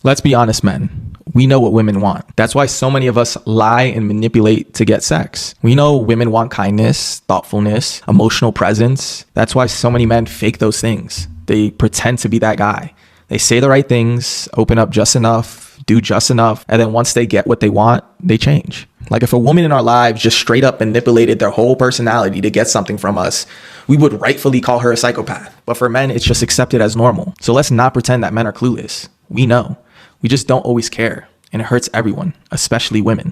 Let's be honest, men. We know what women want. That's why so many of us lie and manipulate to get sex. We know women want kindness, thoughtfulness, emotional presence. That's why so many men fake those things. They pretend to be that guy. They say the right things, open up just enough, do just enough, and then once they get what they want, they change. Like if a woman in our lives just straight up manipulated their whole personality to get something from us, we would rightfully call her a psychopath. But for men, it's just accepted as normal. So let's not pretend that men are clueless. We know. We just don't always care. And it hurts everyone, especially women.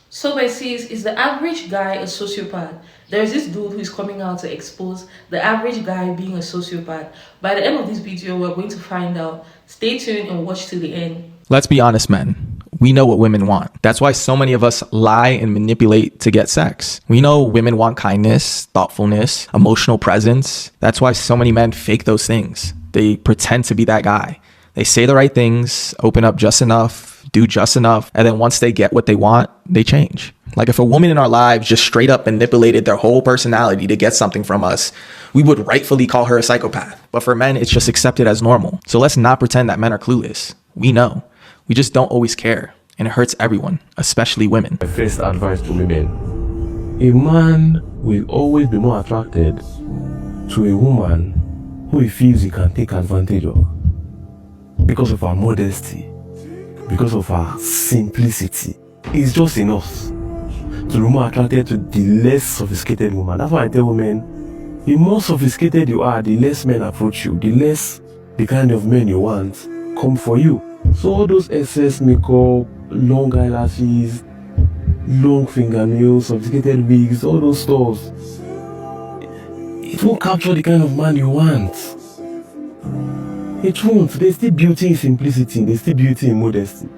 So by says, is the average guy a sociopath? There's this dude who is coming out to expose the average guy being a sociopath. By the end of this video, we're going to find out. Stay tuned and watch to the end. Let's be honest, men. We know what women want. That's why so many of us lie and manipulate to get sex. We know women want kindness, thoughtfulness, emotional presence. That's why so many men fake those things. They pretend to be that guy. They say the right things, open up just enough, do just enough, and then once they get what they want, they change. Like if a woman in our lives just straight up manipulated their whole personality to get something from us, we would rightfully call her a psychopath. But for men, it's just accepted as normal. So let's not pretend that men are clueless. We know. We just don't always care. And it hurts everyone, especially women. My first advice to women: a man will always be more attracted to a woman who he feels he can take advantage of because of her modesty, because of her simplicity. It's just enough to be more attracted to the less sophisticated woman. That's why I tell women, the more sophisticated you are, the less men approach you, the less the kind of men you want come for you. So all those excess makeup, long eyelashes, long fingernails, sophisticated wigs, all those stuff, it won't capture the kind of man you want. It won't. There's still beauty in simplicity, there's still beauty in modesty.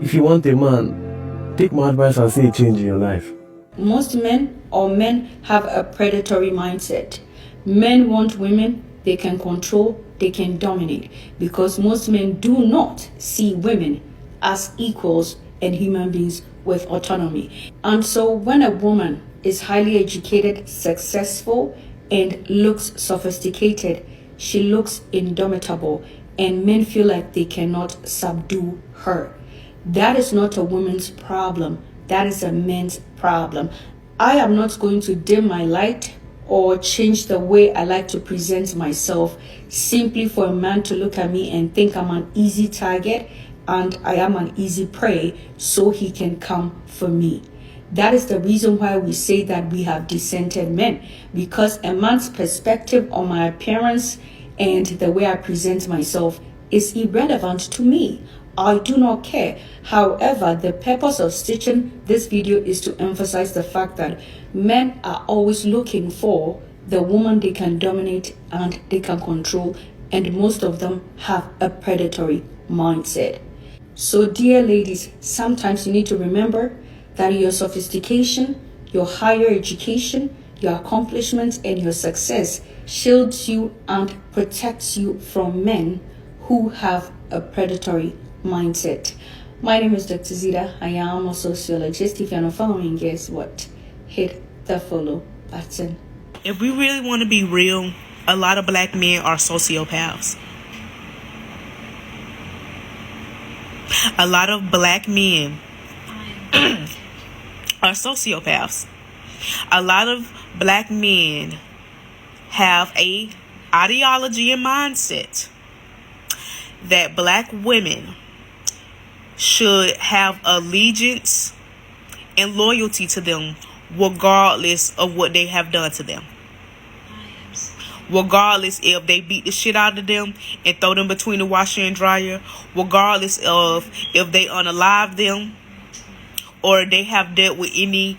If you want a man, take my advice and see a change in your life. Most men or men have a predatory mindset. Men want women they can control, they can dominate, because most men do not see women as equals and human beings with autonomy. And so when a woman is highly educated, successful, and looks sophisticated, she looks indomitable, and men feel like they cannot subdue her. That is not a woman's problem. That is a man's problem. I am not going to dim my light or change the way I like to present myself simply for a man to look at me and think I'm an easy target and I am an easy prey so he can come for me. That is the reason why we say that we have dissented men, because a man's perspective on my appearance and the way I present myself is irrelevant to me. I do not care. However, the purpose of stitching this video is to emphasize the fact that men are always looking for the woman they can dominate and they can control, and most of them have a predatory mindset. So dear ladies, sometimes you need to remember that your sophistication, your higher education, your accomplishments, and your success shields you and protects you from men who have a predatory mindset. My name is Dr. Zita. I am a sociologist. If you're not following, guess what? Hit the follow button. If we really want to be real, a lot of black men are sociopaths. A lot of black men are sociopaths. A lot of black men have a ideology and mindset that black women should have allegiance and loyalty to them regardless of what they have done to them. Regardless if they beat the shit out of them and throw them between the washer and dryer, regardless of if they unalive them or they have dealt with any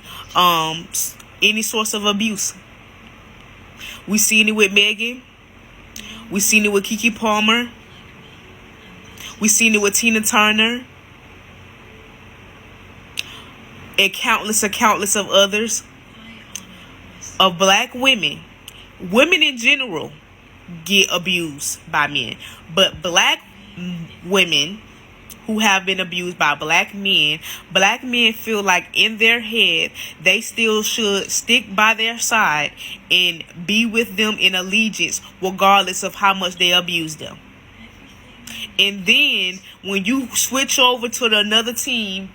source of abuse. We seen it with Megan. We seen it with Keke Palmer. We seen it with Tina Turner. And countless of others. Of black women. Women in general get abused by men. But black women who have been abused by black men feel like in their head they still should stick by their side and be with them in allegiance regardless of how much they abuse them. And then when you switch over to another team,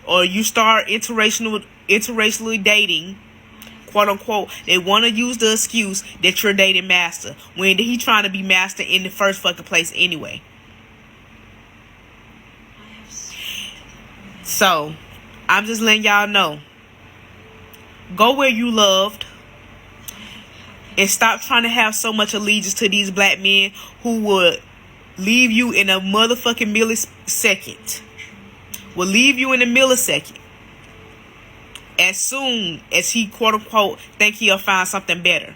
or you start interracially dating, quote unquote, they want to use the excuse that you're dating master when he trying to be master in the first fucking place anyway. So I'm just letting y'all know, go where you loved, and stop trying to have so much allegiance to these black men who would leave you in a motherfucking millisecond. Will leave you in a millisecond as soon as he, quote unquote, think he'll find something better.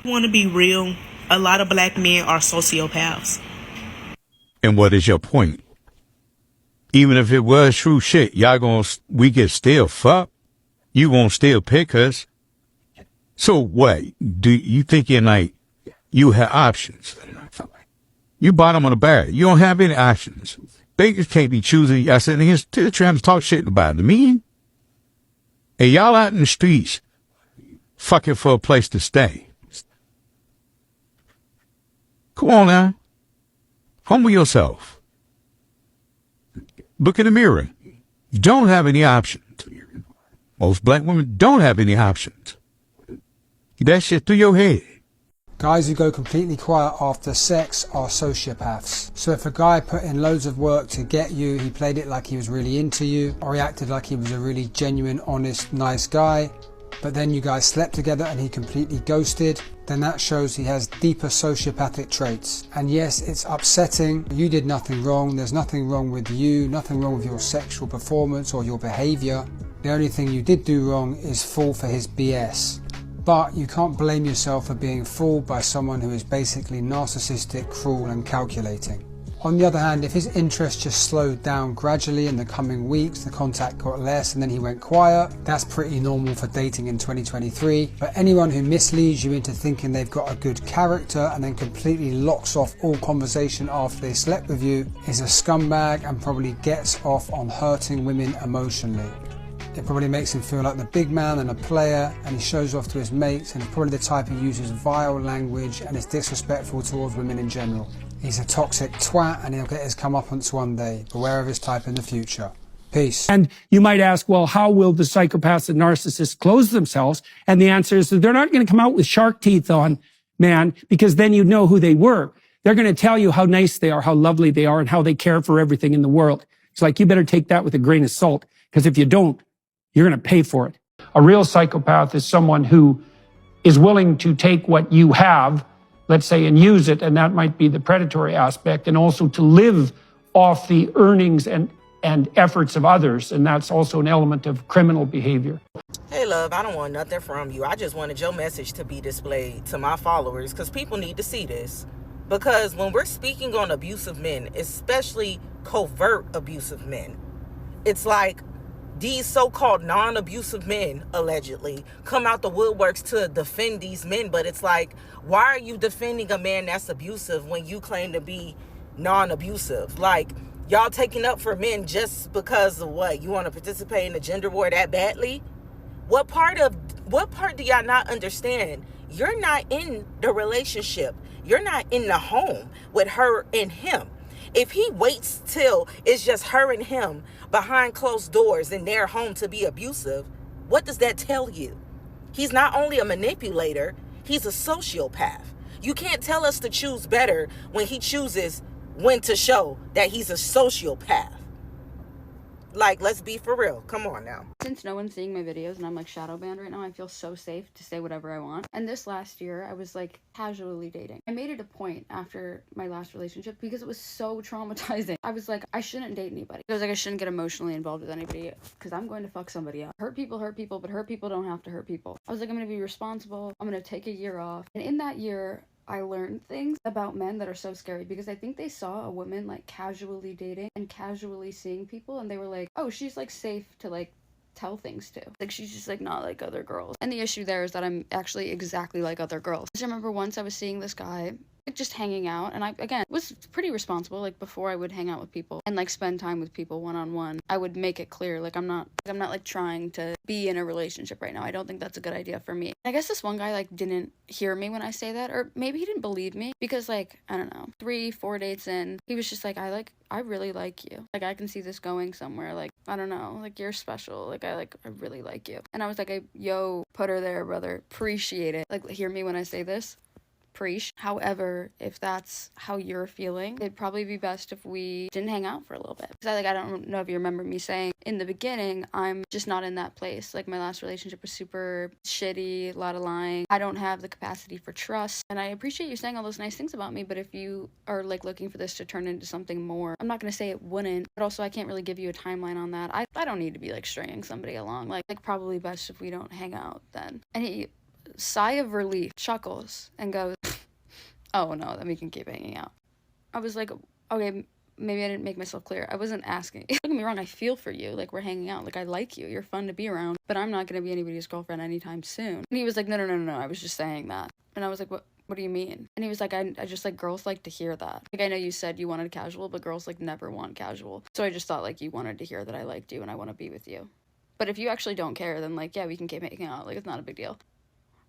I want to be real. A lot of black men are sociopaths. And what is your point? Even if it was true shit, we could still fuck. You won't still pick us. So what? Do you think you have options? You bottom of the barrel. You don't have any options. Beggars can't be choosing. I said, they're trying to talk shit about me. And y'all out in the streets fucking for a place to stay. Come on now. Humble yourself. Look in the mirror. You don't have any options. Most black women don't have any options. Get that shit through your head. Guys who go completely quiet after sex are sociopaths. So if a guy put in loads of work to get you, he played it like he was really into you, or he acted like he was a really genuine, honest, nice guy, but then you guys slept together and he completely ghosted, then that shows he has deeper sociopathic traits. And yes, it's upsetting. You did nothing wrong. There's nothing wrong with you, nothing wrong with your sexual performance or your behavior. The only thing you did do wrong is fall for his BS. But you can't blame yourself for being fooled by someone who is basically narcissistic, cruel and calculating. On the other hand, if his interest just slowed down gradually in the coming weeks, the contact got less and then he went quiet, that's pretty normal for dating in 2023. But anyone who misleads you into thinking they've got a good character and then completely locks off all conversation after they slept with you is a scumbag and probably gets off on hurting women emotionally. It probably makes him feel like the big man and a player, and he shows off to his mates, and he's probably the type who uses vile language and is disrespectful towards women in general. He's a toxic twat and he'll get his comeuppance one day. Beware of his type in the future. Peace. And you might ask, well, how will the psychopaths and narcissists close themselves? And the answer is that they're not going to come out with shark teeth on, man, because then you'd know who they were. They're going to tell you how nice they are, how lovely they are, and how they care for everything in the world. It's like, you better take that with a grain of salt, because if you don't, you're going to pay for it. A real psychopath is someone who is willing to take what you have, let's say, and use it, and that might be the predatory aspect, and also to live off the earnings and efforts of others, and that's also an element of criminal behavior. Hey love, I don't want nothing from you. I just wanted your message to be displayed to my followers, because people need to see this. Because when we're speaking on abusive men, especially covert abusive men, it's like these so-called non-abusive men, allegedly, come out the woodworks to defend these men. But it's like, why are you defending a man that's abusive when you claim to be non-abusive? Like, y'all taking up for men just because of what? You want to participate in the gender war that badly? What part do y'all not understand? You're not in the relationship. You're not in the home with her and him. If he waits till it's just her and him behind closed doors in their home to be abusive, what does that tell you? He's not only a manipulator, he's a sociopath. You can't tell us to choose better when he chooses when to show that he's a sociopath. Like, let's be for real. Come on now. Since no one's seeing my videos and I'm like shadow banned right now, I feel so safe to say whatever I want. And this last year, I was like casually dating. I made it a point after my last relationship because it was so traumatizing. I was like, I shouldn't date anybody. I was like, I shouldn't get emotionally involved with anybody because I'm going to fuck somebody up. Hurt people, but hurt people don't have to hurt people. I was like, I'm going to be responsible. I'm going to take a year off. And in that year, I learned things about men that are so scary because I think they saw a woman like casually dating and casually seeing people and they were like, oh, she's like safe to like tell things to. Like, she's just like not like other girls. And the issue there is that I'm actually exactly like other girls. I remember once I was seeing this guy like just hanging out. And I, again, was pretty responsible. Like before I would hang out with people and like spend time with people one-on-one, I would make it clear, like I'm not like trying to be in a relationship right now. I don't think that's a good idea for me. I guess this one guy like didn't hear me when I say that, or maybe he didn't believe me, because like, I don't know, 3-4 dates in, he was just like, I really like you. Like, I can see this going somewhere. Like, I don't know, like, you're special. Like, I really like you. And I was like, yo, put her there, brother. Appreciate it. Like, hear me when I say this. Preach. However, if that's how you're feeling, it'd probably be best if we didn't hang out for a little bit. Because I don't know if you remember me saying in the beginning, I'm just not in that place. Like, my last relationship was super shitty, a lot of lying. I don't have the capacity for trust. And I appreciate you saying all those nice things about me, but if you are like looking for this to turn into something more, I'm not going to say it wouldn't, but also I can't really give you a timeline on that. I don't need to be like stringing somebody along. Like probably best if we don't hang out then. And he, sigh of relief, chuckles, and goes, oh no, then we can keep hanging out. I was like, okay, maybe I didn't make myself clear. I wasn't asking. Don't get me wrong, I feel for you. Like, we're hanging out. Like, I like you. You're fun to be around. But I'm not going to be anybody's girlfriend anytime soon. And he was like, no. I was just saying that. And I was like, what do you mean? And he was like, I just like, girls like to hear that. Like, I know you said you wanted casual, but girls like never want casual. So I just thought like you wanted to hear that I liked you and I want to be with you. But if you actually don't care, then like, yeah, we can keep hanging out. Like, it's not a big deal.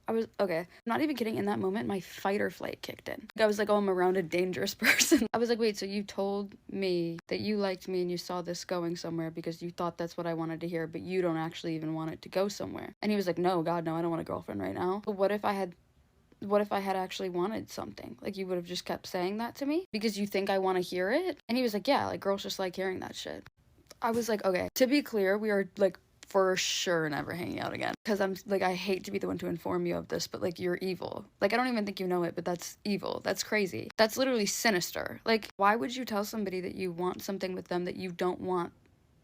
I was, okay, I'm not even kidding, in that moment, my fight or flight kicked in. I was like, oh, I'm around a dangerous person. I was like, wait, so you told me that you liked me and you saw this going somewhere because you thought that's what I wanted to hear, but you don't actually even want it to go somewhere. And he was like, no, God, no, I don't want a girlfriend right now. But what if I had actually wanted something? Like, you would have just kept saying that to me because you think I want to hear it? And he was like, yeah, like, girls just like hearing that shit. I was like, okay, to be clear, we are like for sure never hanging out again, because I'm like, I hate to be the one to inform you of this, but like, you're evil. Like, I don't even think you know it, but that's evil. That's crazy. That's literally sinister. Like, why would you tell somebody that you want something with them that you don't want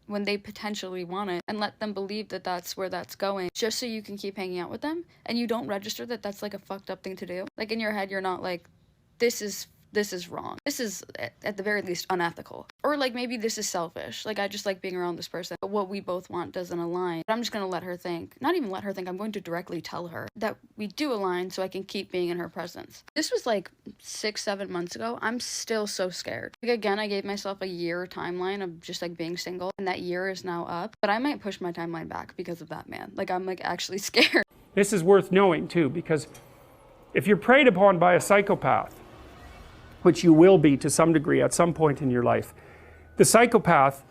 when they potentially want it, and let them believe that that's where that's going just so you can keep hanging out with them, and you don't register that that's like a fucked up thing to do? Like, in your head, you're not like, this is wrong. This is, at the very least, unethical. Or, like, maybe this is selfish. Like, I just like being around this person, but what we both want doesn't align. But I'm just gonna let her think. Not even let her think. I'm going to directly tell her that we do align so I can keep being in her presence. This was, like, 6-7 months ago. I'm still so scared. Like, again, I gave myself a year timeline of just, like, being single, and that year is now up. But I might push my timeline back because of that man. Like, I'm, like, actually scared. This is worth knowing, too, because if you're preyed upon by a psychopath, which you will be to some degree at some point in your life, the psychopath,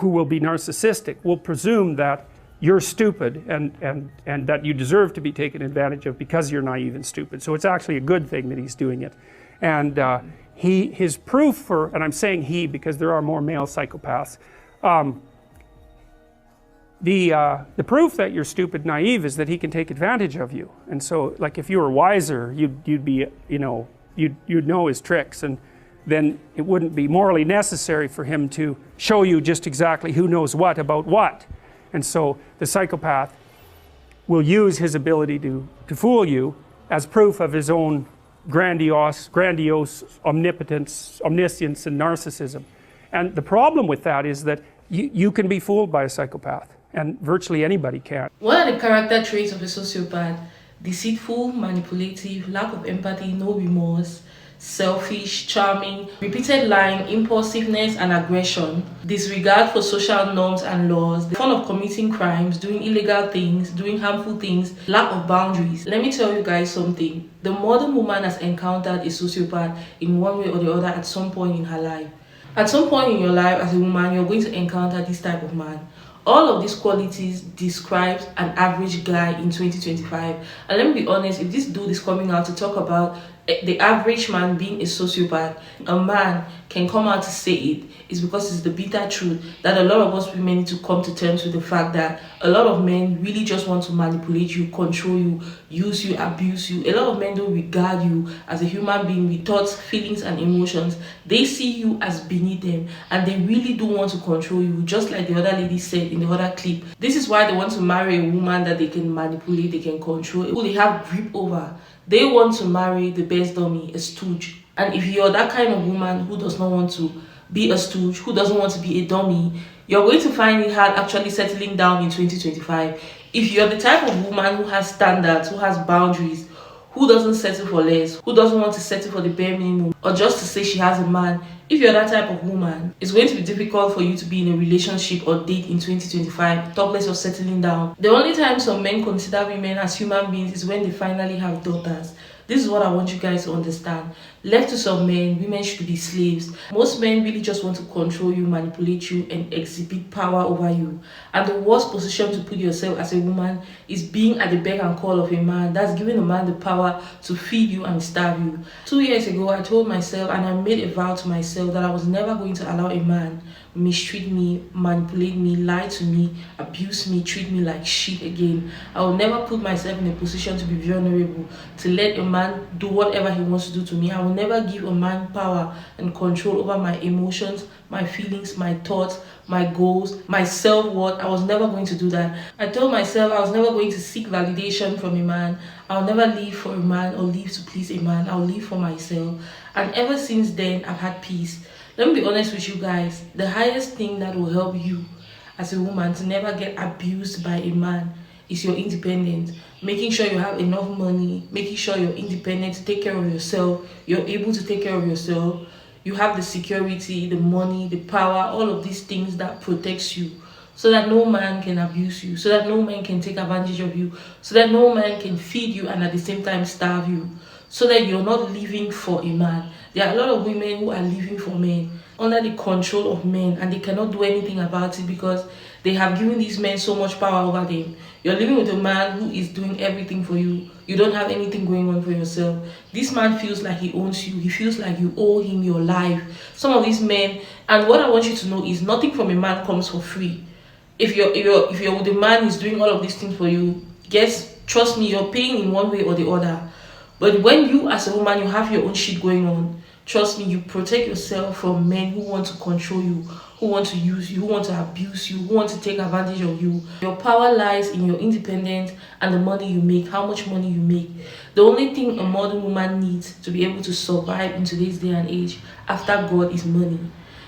who will be narcissistic, will presume that you're stupid and that you deserve to be taken advantage of because you're naive and stupid. So it's actually a good thing that he's doing it. And his proof for, and I'm saying he because there are more male psychopaths, the proof that you're stupid, naive, is that he can take advantage of you. And so, like, if you were wiser, you'd be, you know, you'd know his tricks, and then it wouldn't be morally necessary for him to show you just exactly who knows what about what. And so the psychopath will use his ability to fool you as proof of his own grandiose omnipotence, omniscience, and narcissism. And the problem with that is that you can be fooled by a psychopath, and virtually anybody can. What are the character traits of a sociopath? Deceitful, manipulative, lack of empathy, no remorse, selfish, charming, repeated lying, impulsiveness and aggression, disregard for social norms and laws, the fun of committing crimes, doing illegal things, doing harmful things, lack of boundaries. Let me tell you guys something. The modern woman has encountered a sociopath in one way or the other at some point in her life. At some point in your life as a woman, you're going to encounter this type of man. All of these qualities describes an average guy in 2025. And let me be honest, if this dude is coming out to talk about the average man being a sociopath, a man can come out to say it, is because it's the bitter truth that a lot of us women need to come to terms with the fact that a lot of men really just want to manipulate you, control you, use you, abuse you. A lot of men don't regard you as a human being with thoughts, feelings, and emotions. They see you as beneath them, and they really do want to control you, just like the other lady said in the other clip. This is why they want to marry a woman that they can manipulate, they can control, who they have grip over. They want to marry the best dummy, a stooge. And if you're that kind of woman who does not want to be a stooge, who doesn't want to be a dummy, you're going to find it hard actually settling down in 2025. If you're the type of woman who has standards, who has boundaries, who doesn't settle for less, who doesn't want to settle for the bare minimum, or just to say she has a man. If you're that type of woman, it's going to be difficult for you to be in a relationship or date in 2025, talk less of settling down. The only time some men consider women as human beings is when they finally have daughters. This is what I want you guys to understand. Left to some men, women should be slaves. Most men really just want to control you, manipulate you, and exhibit power over you. And the worst position to put yourself as a woman is being at the beck and call of a man. That's giving a man the power to feed you and starve you. 2 years ago, I told myself, and I made a vow to myself, that I was never going to allow a man mistreat me, manipulate me, lie to me, abuse me, treat me like shit again. I will never put myself in a position to be vulnerable, to let a man do whatever he wants to do to me. I will never give a man power and control over my emotions, my feelings, my thoughts, my goals, my self-worth. I was never going to do that. I told myself I was never going to seek validation from a man. I'll never live for a man or live to please a man. I'll live for myself. And ever since then, I've had peace. Let me be honest with you guys. The highest thing that will help you as a woman to never get abused by a man is your independence. Making sure you have enough money, making sure you're independent to take care of yourself, you're able to take care of yourself, you have the security, the money, the power, all of these things that protects you, so that no man can abuse you, so that no man can take advantage of you, so that no man can feed you and at the same time starve you, so that you're not living for a man. There are a lot of women who are living for men, under the control of men, and they cannot do anything about it because they have given these men so much power over them. You're living with a man who is doing everything for you. You don't have anything going on for yourself. This man feels like he owns you. He feels like you owe him your life. Some of these men, and what I want you to know is nothing from a man comes for free. If you're with a man who's doing all of these things for you, trust me, you're paying in one way or the other. But when you as a woman, you have your own shit going on, trust me, you protect yourself from men who want to control you, who want to use you, who want to abuse you, who want to take advantage of you. Your power lies in your independence and the money you make, how much money you make. The only thing a modern woman needs to be able to survive in today's day and age after God is money.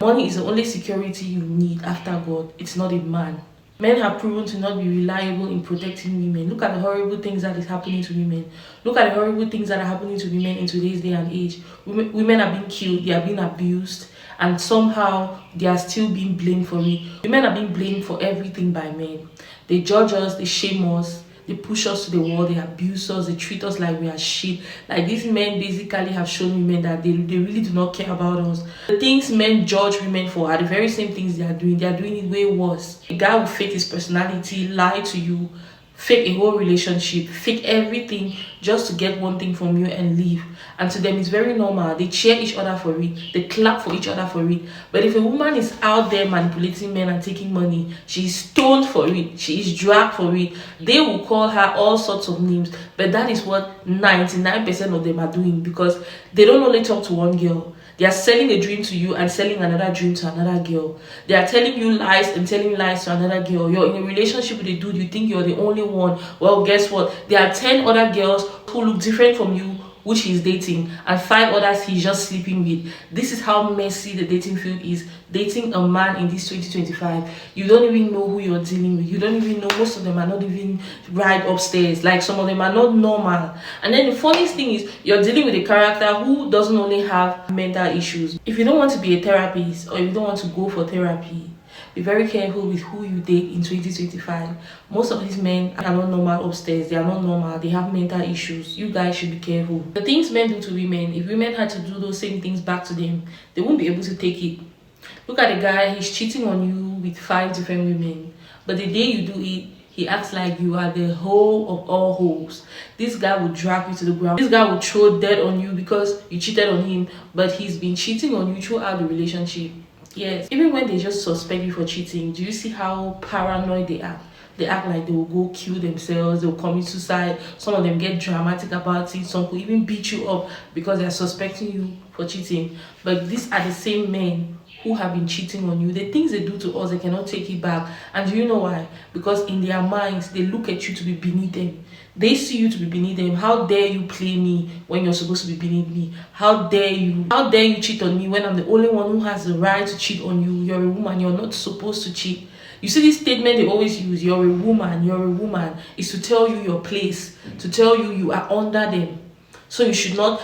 Money is the only security you need after God. It's not a man. Men have proven to not be reliable in protecting women. Look at the horrible things that is happening to women. Look at the horrible things that are happening to women in today's day and age. Women are being killed, they are being abused, and somehow they are still being blamed for it. Women are being blamed for everything by men. They judge us, they shame us, they push us to the wall, they abuse us, they treat us like we are shit. Like these men basically have shown women that they really do not care about us. The things men judge women for are the very same things they are doing. They are doing it way worse. A guy will fake his personality, lie to you, fake a whole relationship, fake everything just to get one thing from you and leave. And to them it's very normal. They cheer each other for it, they clap for each other for it. But if a woman is out there manipulating men and taking money, she is stoned for it, she is dragged for it. They will call her all sorts of names, but that is what 99% of them are doing, because they don't only talk to one girl. They are selling a dream to you and selling another dream to another girl. They are telling you lies and telling lies to another girl. You're in a relationship with a dude, you think you're the only one. Well, guess what? There are 10 other girls who look different from you, which he's dating, and 5 others he's just sleeping with. This is how messy the dating field is. Dating a man in this 2025, you don't even know who you're dealing with. You don't even know. Most of them are not even right upstairs. Like, some of them are not normal. And then the funniest thing is, you're dealing with a character who doesn't only have mental issues. If you don't want to be a therapist, or if you don't want to go for therapy, be very careful with who you date in 2025. Most of these men are not normal upstairs. They are not normal. They have mental issues. You guys should be careful. The things men do to women, if women had to do those same things back to them, they won't be able to take it. Look at the guy, he's cheating on you with 5 different women. But the day you do it, he acts like you are the whole of all holes. This guy will drag you to the ground. This guy will throw dirt on you because you cheated on him, but he's been cheating on you throughout the relationship. Yes, even when they just suspect you for cheating, do you see how paranoid they are? They act like they will go kill themselves, they will commit suicide. Some of them get dramatic about it. Some could even beat you up because they are suspecting you for cheating. But these are the same men who have been cheating on you. The things they do to us, they cannot take it back. And do you know why? Because in their minds, they look at you to be beneath them. They see you to be beneath them. How dare you play me when you're supposed to be beneath me? How dare you? How dare you cheat on me when I'm the only one who has the right to cheat on you? You're a woman, you're not supposed to cheat. You see this statement they always use, you're a woman, is to tell you your place, to tell you you are under them. So you should not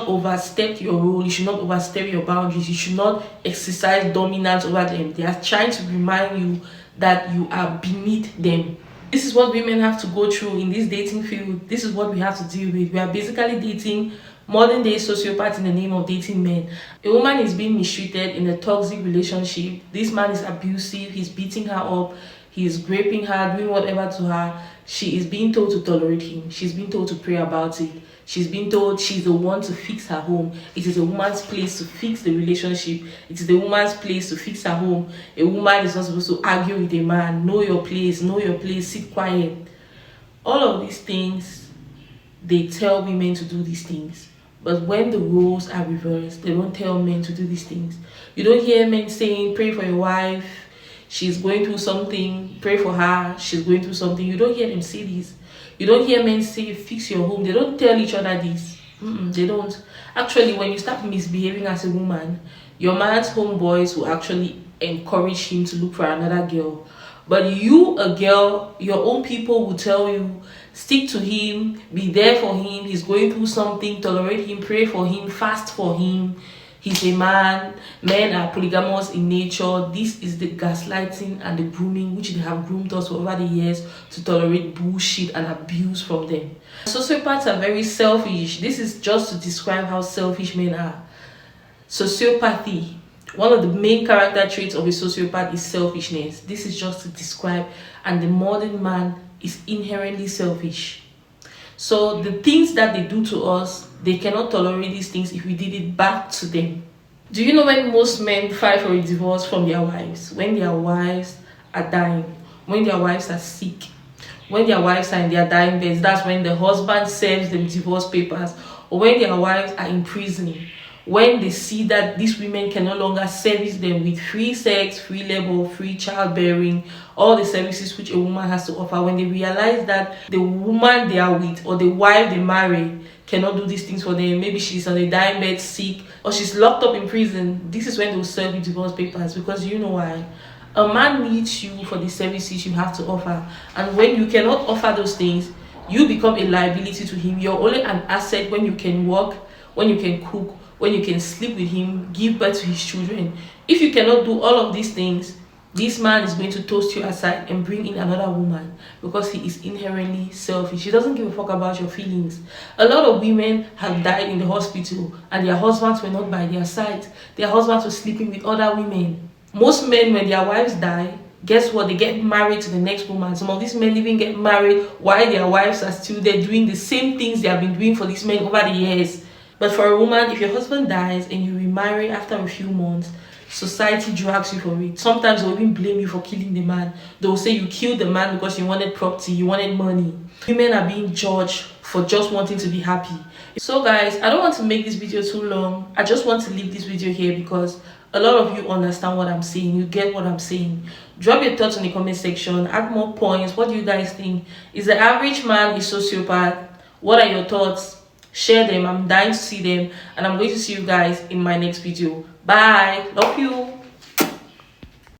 overstep your role. You should not overstep your boundaries. You should not exercise dominance over them. They are trying to remind you that you are beneath them. This is what women have to go through in this dating field. This is what we have to deal with. We are basically dating modern day sociopaths in the name of dating men. A woman is being mistreated in a toxic relationship. This man is abusive. He's beating her up. He's raping her, doing whatever to her. She is being told to tolerate him. She's being told to pray about it. She's been told she's the one to fix her home. It is a woman's place to fix the relationship. It is the woman's place to fix her home. A woman is not supposed to argue with a man. Know your place, sit quiet. All of these things, they tell women to do these things. But when the roles are reversed, they don't tell men to do these things. You don't hear men saying, pray for your wife, she's going through something, pray for her, she's going through something. You don't hear them say this. You don't hear men say, fix your home. They don't tell each other this. They don't. Actually, when you start misbehaving as a woman, your man's homeboys will actually encourage him to look for another girl. But you, a girl, your own people will tell you, stick to him, be there for him, he's going through something, tolerate him, pray for him, fast for him. He's a man. Men are polygamous in nature. This is the gaslighting and the grooming which they have groomed us over the years to tolerate bullshit and abuse from them. Sociopaths are very selfish. This is just to describe how selfish men are. Sociopathy. One of the main character traits of a sociopath is selfishness. This is just to describe, and the modern man is inherently selfish. So the things that they do to us, they cannot tolerate these things if we did it back to them. Do you know when most men fight for a divorce from their wives? When their wives are dying, when their wives are sick, when their wives are in their dying beds, that's when the husband serves them divorce papers, or when their wives are in prison. When they see that these women can no longer service them with free sex, free labor, free childbearing, all the services which a woman has to offer, when they realize that the woman they are with or the wife they marry cannot do these things for them, maybe she's on a dying bed sick or she's locked up in prison, this is when they'll serve you divorce papers. Because you know why? A man needs you for the services you have to offer, and when you cannot offer those things, you become a liability to him. You're only an asset when you can work, when you can cook, when you can sleep with him, give birth to his children. If you cannot do all of these things, this man is going to toast you aside and bring in another woman because he is inherently selfish. He doesn't give a fuck about your feelings. A lot of women have died in the hospital and their husbands were not by their side. Their husbands were sleeping with other women. Most men, when their wives die, guess what? They get married to the next woman. Some of these men even get married while their wives are still there doing the same things they have been doing for these men over the years. But for a woman, if your husband dies and you remarry after a few months, society drags you for it. Sometimes they'll even blame you for killing the man. They'll say you killed the man because you wanted property, you wanted money. Women are being judged for just wanting to be happy. So guys, I don't want to make this video too long. I just want to leave this video here because a lot of you understand what I'm saying. You get what I'm saying. Drop your thoughts in the comment section. Add more points. What do you guys think? Is the average man a sociopath? What are your thoughts? Share them. I'm dying to see them, and I'm going to see you guys in my next video. Bye. Love you.